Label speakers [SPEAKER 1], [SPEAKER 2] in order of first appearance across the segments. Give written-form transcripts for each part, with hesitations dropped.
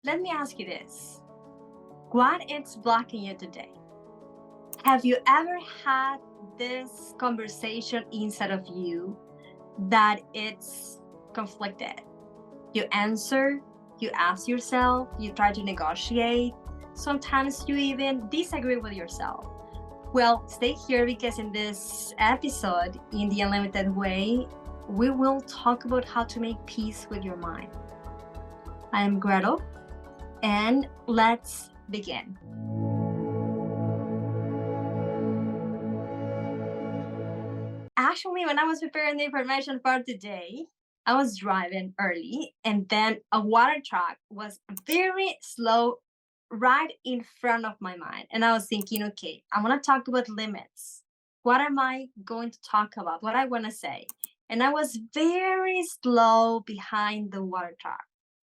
[SPEAKER 1] let me ask you this. What is blocking you today? Have you ever had this conversation inside of you that it's conflicted? You answer, you ask yourself, you try to negotiate. Sometimes you even disagree with yourself. Well, stay here because in this episode, in the Unlimited Way, we will talk about how to make peace with your mind. I am Grethel, and let's begin. Actually, when I was preparing the information for today, I was driving early, and then a water truck was very slow right in front of my mind. And I was thinking, okay, I want to talk about limits. What am I going to talk about? What I want to say? And I was very slow behind the water truck.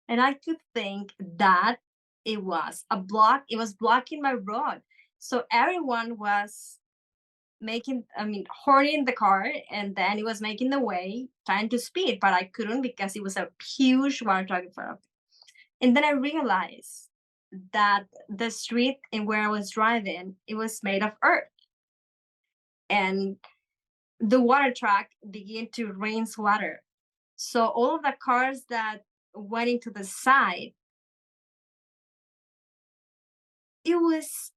[SPEAKER 1] And I could think that it was a block, it was blocking my road. So everyone was hoarding the car, and then it was making the way, trying to speed, but I couldn't because it was a huge water truck in front of me. And then I realized that the street in where I was driving, it was made of earth. And the water truck began to rinse water. So all of the cars that went into the side, it was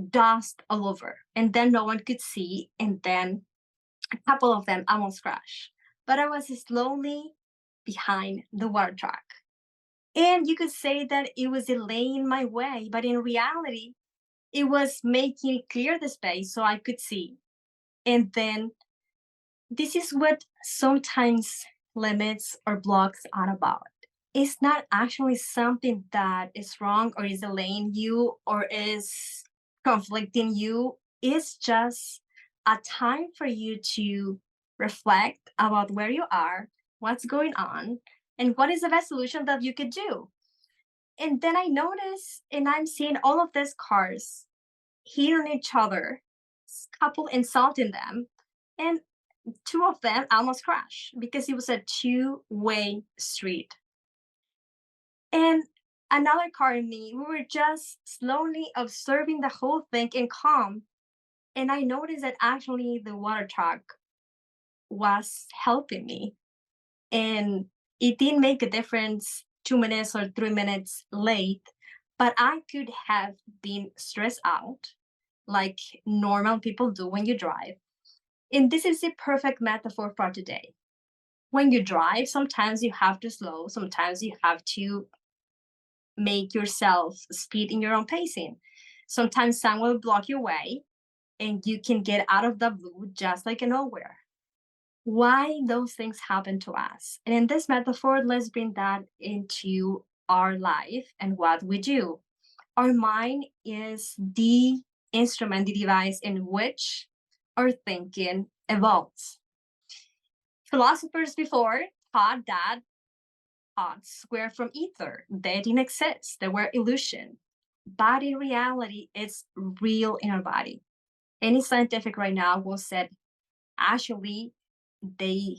[SPEAKER 1] dust all over. And then no one could see. And then a couple of them almost crashed. But I was slowly behind the water truck. And you could say that it was delaying my way, but in reality, it was making it clear the space so I could see. And then this is what sometimes limits or blocks are about. It's not actually something that is wrong or is delaying you or is conflicting you. It's just a time for you to reflect about where you are, what's going on, and what is the best solution that you could do. And then I notice, and I'm seeing all of these cars hitting each other, couple insulting them, and two of them almost crashed because it was a two-way street. And another car and me, we were just slowly observing the whole thing in calm. And I noticed that actually the water truck was helping me. And it didn't make a difference 2 minutes or 3 minutes late, but I could have been stressed out like normal people do when you drive. And this is the perfect metaphor for today. When you drive, sometimes you have to slow, sometimes you have to make yourself speed in your own pacing. Sometimes someone will block your way and you can get out of the blue just like nowhere. Why those things happen to us? And in this metaphor, let's bring that into our life and what we do. Our mind is the instrument, the device in which our thinking evolves. Philosophers before thought that thoughts were from ether. They didn't exist. They were illusion. But in reality, it's real in our body. Any scientific right now will say, actually, they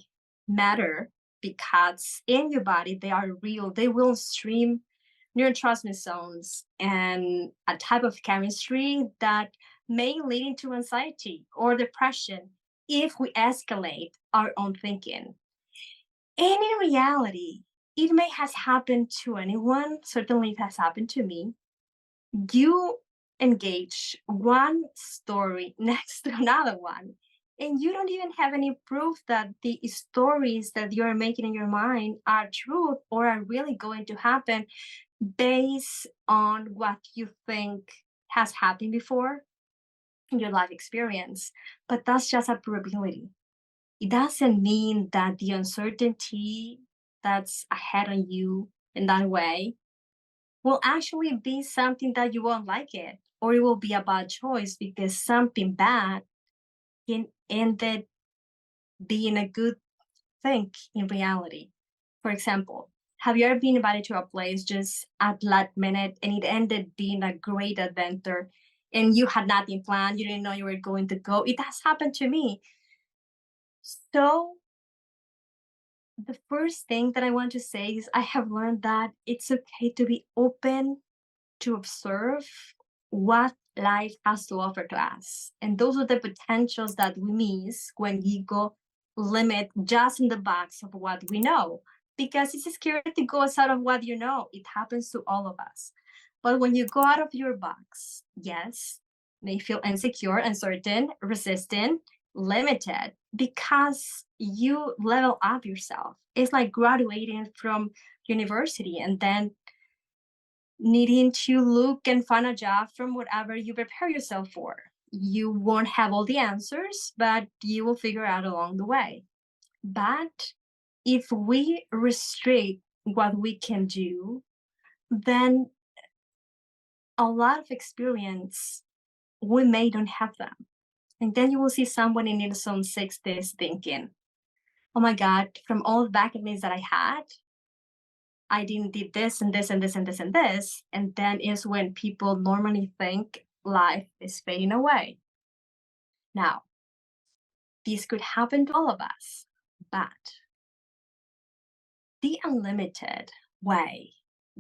[SPEAKER 1] matter because in your body, they are real. They will stream neurotransmitter zones and a type of chemistry that may lead into anxiety or depression if we escalate our own thinking. And in reality, it may has happened to anyone, certainly it has happened to me. You engage one story next to another one, and you don't even have any proof that the stories that you're making in your mind are true or are really going to happen based on what you think has happened before in your life experience. But that's just a probability. It doesn't mean that the uncertainty that's ahead on you in that way will actually be something that you won't like it, or it will be a bad choice because something bad can end it being a good thing in reality. For example, have you ever been invited to a place just at last minute and it ended being a great adventure and you had nothing planned, you didn't know you were going to go? It has happened to me. So The first thing that I want to say is I have learned that it's okay to be open to observe what life has to offer to us. And those are the potentials that we miss when we go limit just in the box of what we know. Because it's scary to go outside of what you know. It happens to all of us. But when you go out of your box, yes, may feel insecure, uncertain, resistant, limited because you level up yourself. It's like graduating from university and then needing to look and find a job from whatever you prepare yourself for. You won't have all the answers, but you will figure out along the way. But if we restrict what we can do, then a lot of experience we may don't have them. And then you will see someone in his own 60s thinking, oh my God, from all the backgrounds that I had, I didn't did this and this and this and this and this. And then is when people normally think life is fading away. Now, this could happen to all of us, but the unlimited way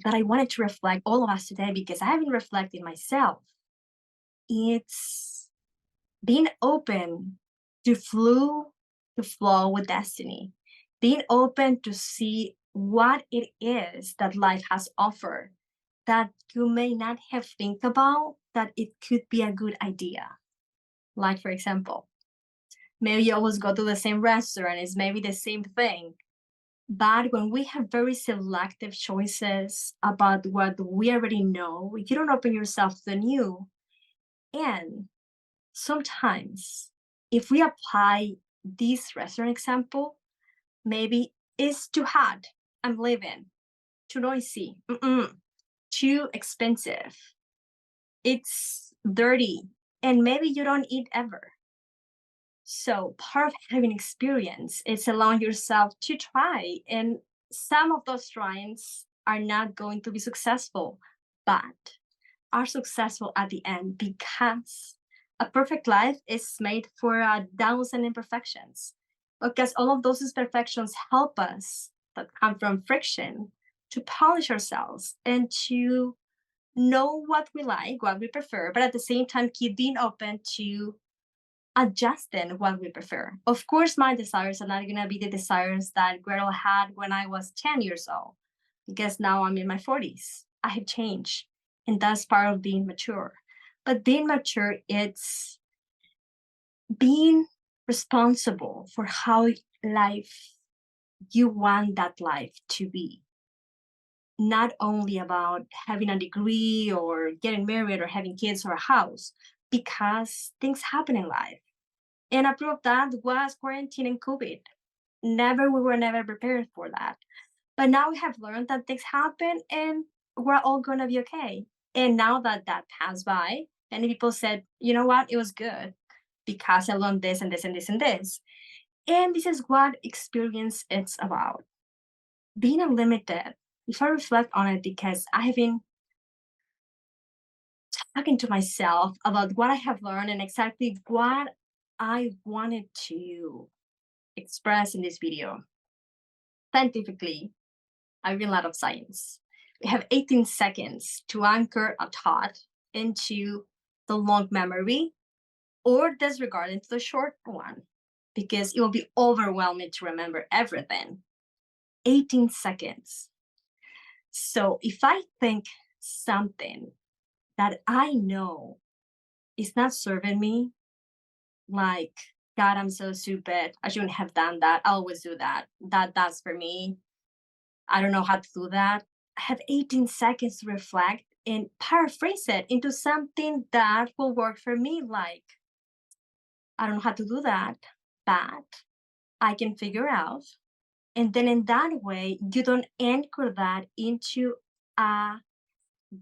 [SPEAKER 1] that I wanted to reflect all of us today, because I haven't reflected myself, it's being open to flow with destiny, being open to see what it is that life has offered that you may not have think about that it could be a good idea. Like for example, maybe you always go to the same restaurant, it's maybe the same thing. But when we have very selective choices about what we already know, you don't open yourself to the new. And sometimes, if we apply this restaurant example, maybe it's too hot, I'm leaving, too noisy, too expensive, it's dirty, and maybe you don't eat ever. So part of having experience is allowing yourself to try, and some of those tries are not going to be successful, but are successful at the end because a perfect life is made for a thousand imperfections. Because all of those imperfections help us that come from friction to polish ourselves and to know what we like, what we prefer, but at the same time keep being open to adjusting what we prefer. Of course, my desires are not going to be the desires that Gretel had when I was 10 years old, because now I'm in my 40s. I have changed, and that's part of being mature. But being mature, it's being responsible for how life you want that life to be. Not only about having a degree or getting married or having kids or a house, because things happen in life. And a proof of that was quarantine and COVID. We were never prepared for that. But now we have learned that things happen and we're all gonna be okay. And now that that passed by, many people said, you know what, it was good because I learned this and this and this and this. And this is what experience is about. Being unlimited, if I reflect on it, because I have been talking to myself about what I have learned and exactly what I wanted to express in this video. Scientifically, I read a lot of science. We have 18 seconds to anchor a thought into the long memory or disregard into the short one because it will be overwhelming to remember everything. 18 seconds. So if I think something that I know is not serving me, like, God, I'm so stupid, I shouldn't have done that, I always do that, that's for me, I don't know how to do that. I have 18 seconds to reflect and paraphrase it into something that will work for me. Like, I don't know how to do that, but I can figure out. And then in that way, you don't anchor that into a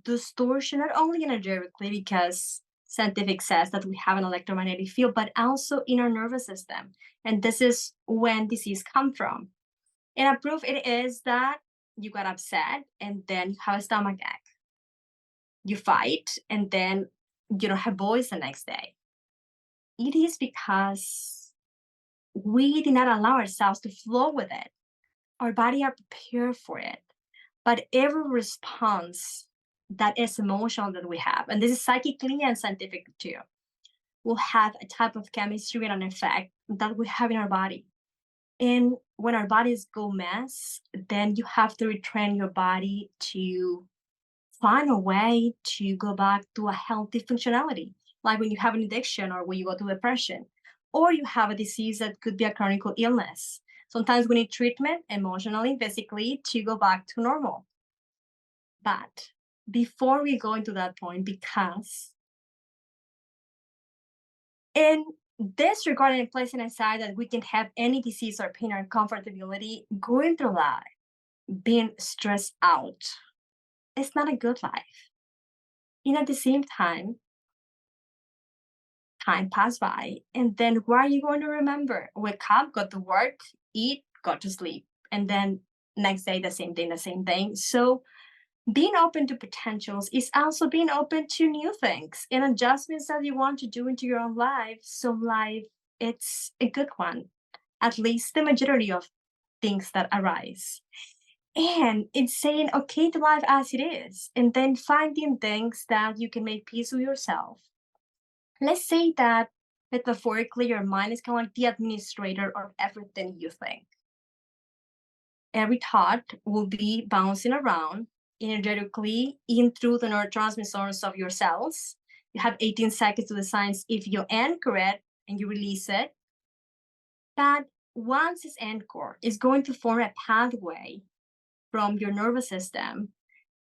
[SPEAKER 1] distortion, not only energetically, because scientific says that we have an electromagnetic field, but also in our nervous system. And this is when disease come from. And a proof it is that you got upset and then you have a stomach ache. You fight and then you don't have voice the next day. It is because we did not allow ourselves to flow with it. Our body are prepared for it. But every response that is emotional that we have, and this is psychically and scientific too, will have a type of chemistry and an effect that we have in our body. And when our bodies go mess, then you have to retrain your body to find a way to go back to a healthy functionality. Like when you have an addiction or when you go to depression, or you have a disease that could be a chronic illness. Sometimes we need treatment emotionally, physically to go back to normal. But before we go into that point, because in this regarding and placing aside that we can have any disease or pain or comfortability, going through life, being stressed out, it's not a good life. And at the same time pass by, and then what are you going to remember? Wake up, go to work, eat, go to sleep, and then next day the same thing, the same thing. So being open to potentials is also being open to new things and adjustments that you want to do into your own life. So life, it's a good one, at least the majority of things that arise. And it's saying okay to life as it is, and then finding things that you can make peace with yourself. Let's say that metaphorically your mind is kind of like the administrator of everything you think. Every thought will be bouncing around energetically in through the neurotransmitters of your cells. You have 18 seconds to decide if you anchor it and you release it. That once it's anchored, is going to form a pathway from your nervous system.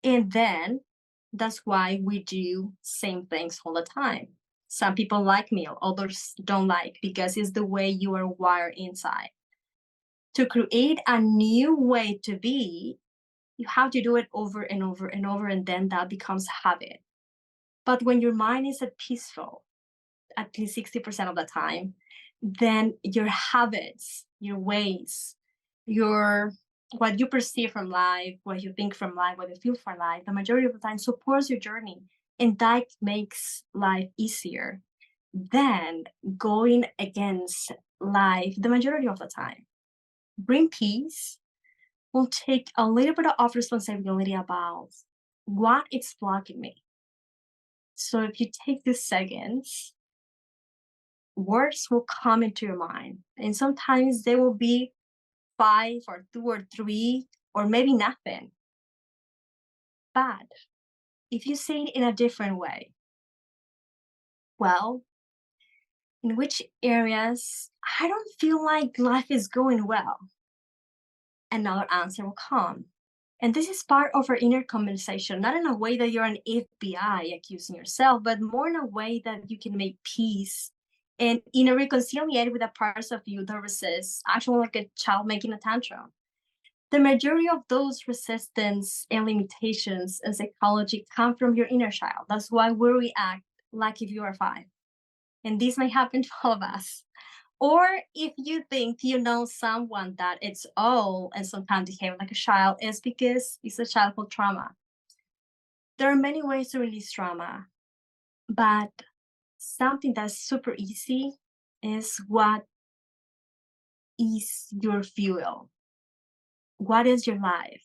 [SPEAKER 1] And then that's why we do same things all the time. Some people like meal, others don't like because it's the way you are wired inside. To create a new way to be, you have to do it over and over and over, and then that becomes habit. But when your mind is at peaceful, at least 60% of the time, then your habits, your ways, your what you perceive from life, what you think from life, what you feel from life, the majority of the time supports your journey. And that makes life easier than going against life the majority of the time. Bring peace will take a little bit of responsibility about what is blocking me. So if you take these seconds, words will come into your mind. And sometimes they will be five or two or three, or maybe nothing. But if you say it in a different way, well, in which areas I don't feel like life is going well, another answer will come. And this is part of our inner conversation, not in a way that you're an FBI accusing yourself, but more in a way that you can make peace and reconciliate with the parts of you that resist, actually like a child making a tantrum. The majority of those resistance and limitations in psychology come from your inner child. That's why we react like if you are five. And this may happen to all of us. Or if you think you know someone that it's all and sometimes behave like a child, it's because it's a childhood trauma. There are many ways to release trauma, but something that's super easy is what is your fuel? What is your life?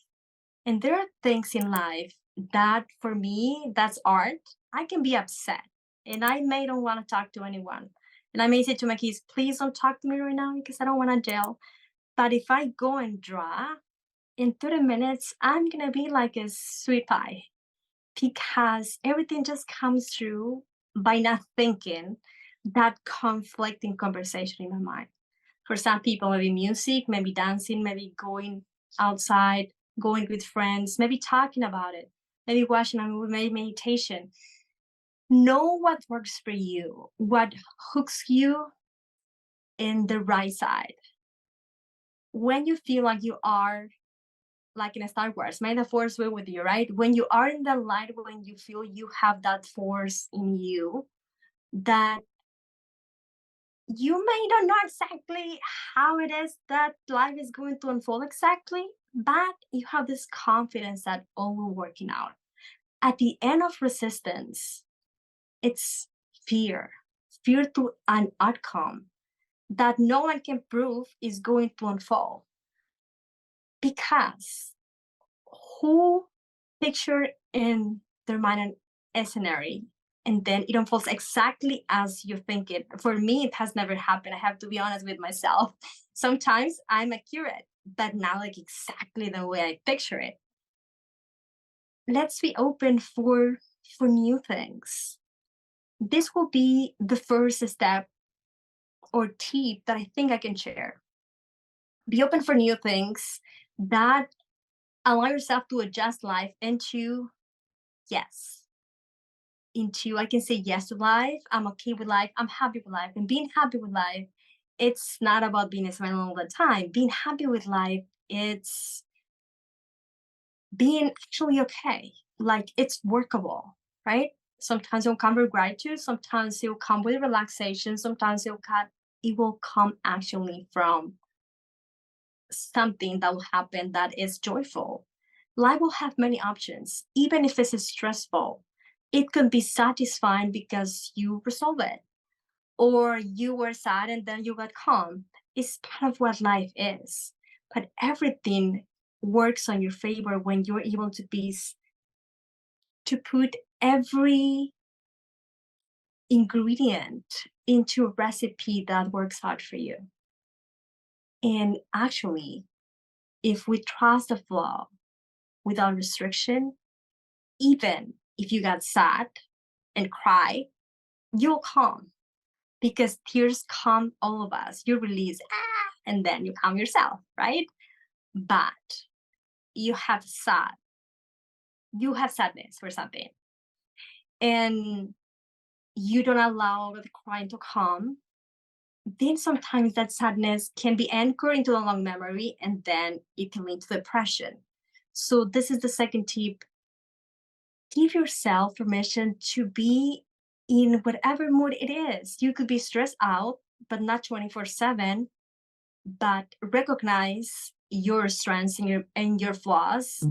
[SPEAKER 1] And there are things in life that for me, that's art. I can be upset and I may don't want to talk to anyone. And I may say to my kids, please don't talk to me right now because I don't want to jail. But if I go and draw, in 30 minutes, I'm going to be like a sweet pie because everything just comes through by not thinking that conflicting conversation in my mind. For some people, maybe music, maybe dancing, maybe going outside, going with friends, maybe talking about it, maybe watching a movie, maybe meditation. Know what works for you, what hooks you in the right side. When you feel like you are like in Star Wars, may the force be with you, right? When you are in the light, when you feel you have that force in you, that you may not know exactly how it is that life is going to unfold exactly, but you have this confidence that all will working out. At the end of resistance, it's fear, fear to an outcome that no one can prove is going to unfold. Because who picture in their mind an scenario and then it unfolds exactly as you think it? For me, it has never happened. I have to be honest with myself. Sometimes I'm accurate, but not like exactly the way I picture it. Let's be open for new things. This will be the first step or tip that I think I can share. Be open for new things that allow yourself to adjust life into yes. Into I can say yes to life. I'm okay with life. I'm happy with life. And being happy with life, it's not about being smiling all the time. Being happy with life, it's being actually okay. Like it's workable, right? Sometimes it'll come with gratitude, sometimes it'll come with relaxation, sometimes it will come actually from something that will happen that is joyful. Life will have many options, even if it's stressful. It can be satisfying because you resolve it, or you were sad and then you got calm. It's part of what life is. But everything works on your favor when you're able to put every ingredient into a recipe that works out for you. And actually, if we trust the flow without restriction, even if you got sad and cry, you'll calm because tears calm all of us. You release, and then you calm yourself, right? But you have sad, you have sadness for something, and you don't allow the crying to calm, then sometimes that sadness can be anchored into a long memory and then it can lead to depression. So this is the second tip. Give yourself permission to be in whatever mood it is. You could be stressed out, but not 24/7, but recognize your strengths and your flaws.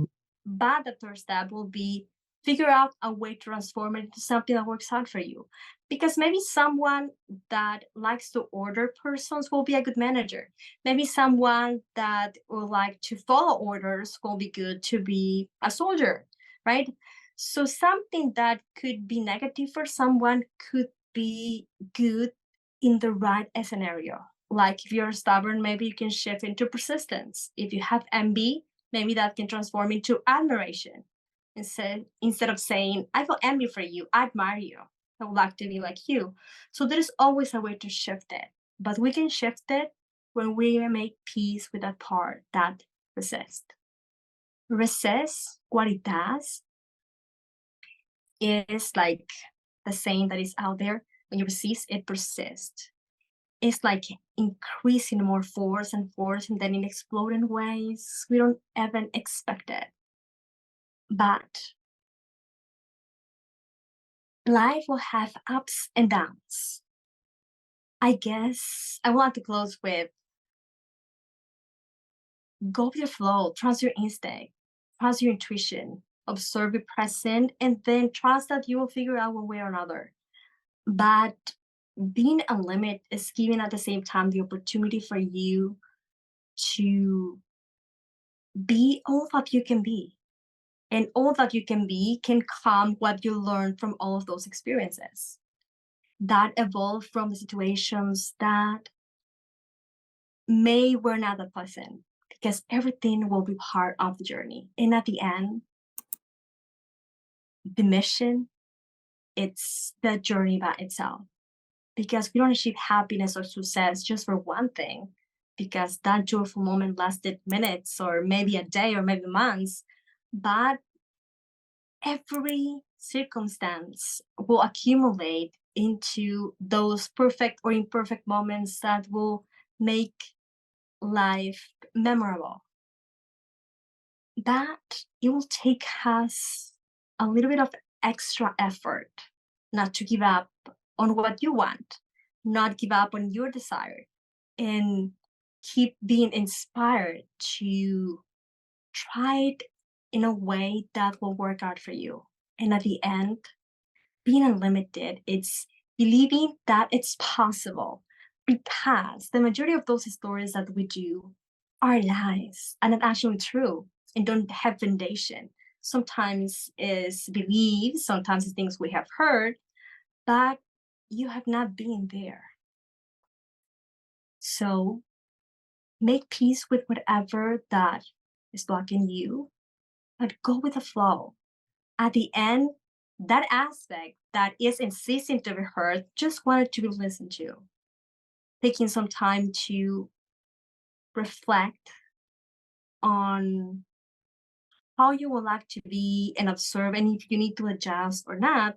[SPEAKER 1] But the third step will be figure out a way to transform it into something that works out for you. Because maybe someone that likes to order persons will be a good manager. Maybe someone that will like to follow orders will be good to be a soldier, right? So something that could be negative for someone could be good in the right scenario. Like if you're stubborn, maybe you can shift into persistence. If you have envy, maybe that can transform into admiration. Instead of saying, I feel envy for you, I admire you, I would like to be like you. So there is always a way to shift it. But we can shift it when we make peace with that part that resists. Resist, what it does is like the saying that is out there, when you resist, it persists. It's like increasing more force and force, and then in exploding ways we don't even expect it. But life will have ups and downs. I guess I want to close with go with your flow, trust your instinct, trust your intuition, observe your present, and then trust that you will figure out one way or another. But being unlimited is giving at the same time the opportunity for you to be all that you can be. And all that you can be can come what you learn from all of those experiences that evolve from the situations that may were not that pleasant, because everything will be part of the journey. And at the end, the mission, it's the journey by itself. Because we don't achieve happiness or success just for one thing, because that joyful moment lasted minutes or maybe a day or maybe months. But every circumstance will accumulate into those perfect or imperfect moments that will make life memorable. That it will take us a little bit of extra effort not to give up on what you want, not give up on your desire, and keep being inspired to try it in a way that will work out for you. And at the end, being unlimited, it's believing that it's possible, because the majority of those stories that we do are lies and not actually true and don't have foundation. Sometimes it's beliefs, sometimes it's things we have heard, but you have not been there. So make peace with whatever that is blocking you, but go with the flow. At the end, that aspect that is insisting to be heard just wanted to be listened to. Taking some time to reflect on how you would like to be and observe, and if you need to adjust or not,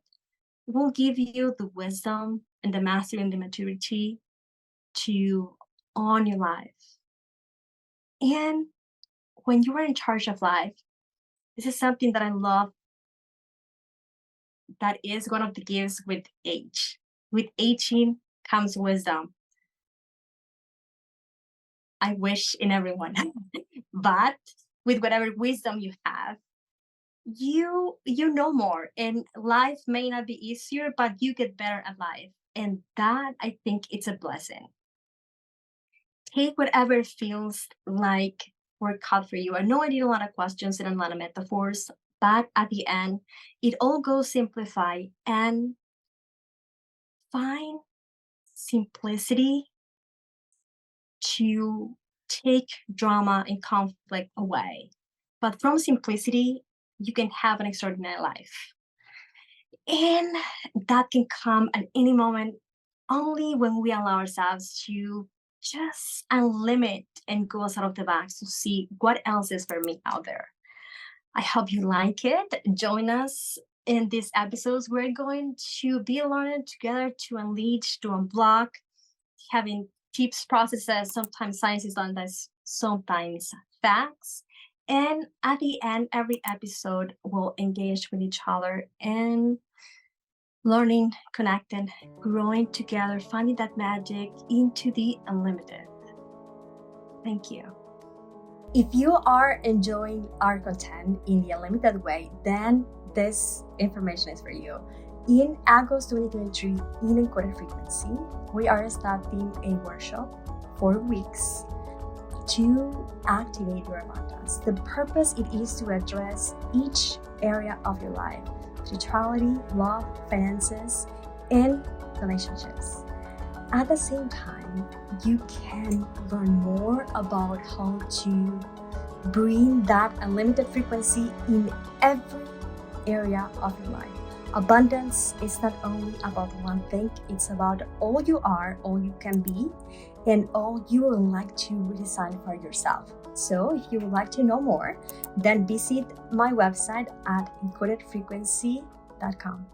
[SPEAKER 1] will give you the wisdom and the mastery and the maturity to own your life. And when you are in charge of life, this is something that I love, that is one of the gifts with age. With aging comes wisdom. I wish in everyone. But with whatever wisdom you have, you know more, and life may not be easier, but you get better at life. And that, I think, it's a blessing. Take whatever feels like work out for you. I know I did a lot of questions and a lot of metaphors, but at the end, it all goes simplify and find simplicity to take drama and conflict away. But from simplicity, you can have an extraordinary life. And that can come at any moment only when we allow ourselves to just unlimit and go outside of the box to see what else is for me out there. I hope you like it. Join us in these episodes. We're going to be learning together to unleash, to unblock, having tips, processes. Sometimes science is done this, sometimes facts. And at the end, every episode will engage with each other and learning, connecting, growing together, finding that magic into the unlimited. Thank you. If you are enjoying our content in the unlimited way, then this information is for you. In August 2023, in Encoded Frequency, we are starting a workshop for weeks to activate your abundance. The purpose it is to address each area of your life: spirituality, love, finances, and relationships. At the same time, you can learn more about how to bring that unlimited frequency in every area of your life. Abundance is not only about one thing, it's about all you are, all you can be, and all you would like to design for yourself. So if you would like to know more, then visit my website at encodedfrequency.com.